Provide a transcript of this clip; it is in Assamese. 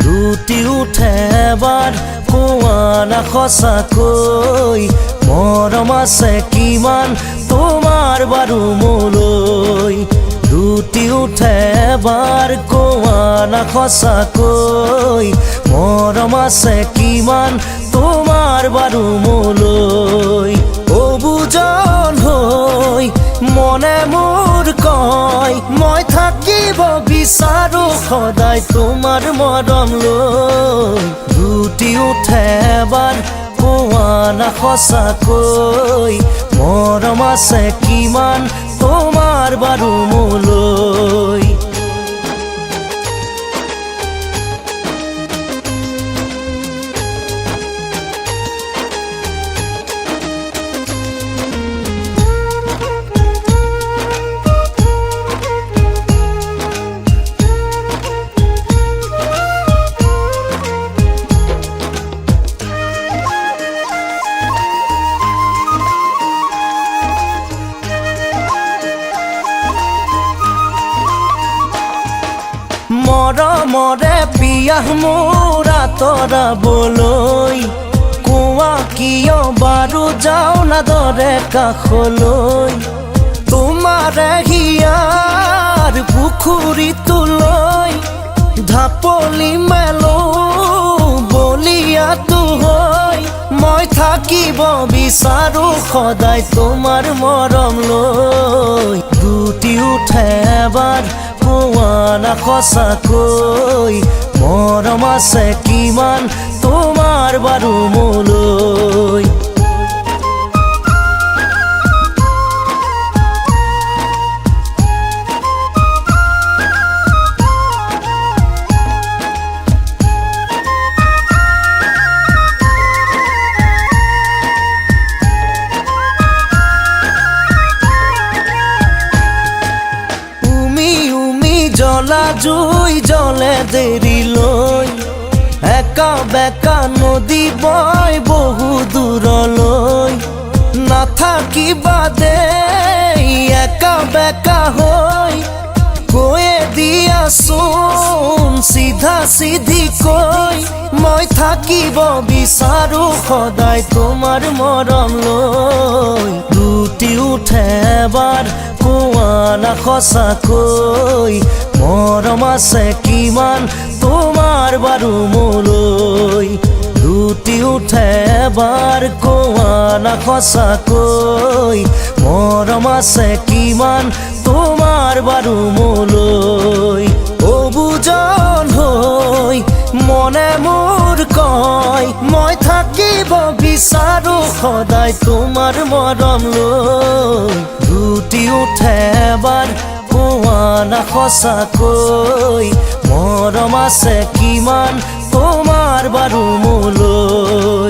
লুটি উঠে এবাৰ কোৱা না সঁচাকৈ মৰম আছে কিমান তোমাৰ বাৰু মোলৈ লুটি উঠে এবাৰ কোৱা না সঁচাকৈ মৰম আছে কিমান তোমাৰ বাৰু মোলৈ অবুজন হৈ মনে মোৰ কয় মই থাকিব বিচাৰো সদায় তোমাৰ মৰম লৈ লুটি উঠে এবাৰ কোৱা না সঁচাকৈ মৰম আছে কিমান তোমাৰ বাৰু মোলৈ মৰমৰে পিয়াহ মোৰ আঁতৰাবলৈ কোৱা কিয় বাৰু যাওঁ না দৰে কাষলৈ তোমাৰে হিয়াৰ পুখুৰীটোলৈ ঢাপলি মেলো বলিয়াটো হৈ মই থাকিব বিচাৰো সদায় তোমাৰ মৰম লৈ লুটি উঠে এবাৰ কোৱা না সঁচাকৈ মৰম আছে কিমান তোমাৰ বাৰু মোলৈ জ্বলা জুই জ্বলে দেৰিলৈ একা বেকা নদী বয় বহু দূৰলৈ নাথাকিবা দেই একা বেকা হৈ কৈয়ে দিয়াচোন চিধা চিধি কৈ মই থাকিব বিচাৰো সদায় তোমাৰ মৰম লৈ লুটি উঠে এবাৰ কোৱা না সঁচাকৈ মৰম আছে কিমান তোমাৰ বাৰু মোলৈ লুটি উঠে এবাৰ কোৱা না সঁচাকৈ মৰম আছে কিমান তোমাৰ বাৰু মোলৈ অবুজন হৈ মনে মোৰ কয় মই থাকিব বিচাৰো সদায় তোমাৰ মৰম লৈ লুটি উঠে এবাৰ কোৱা না সঁচাকৈ মৰম আছে কিমান তোমাৰ বাৰু মোলৈ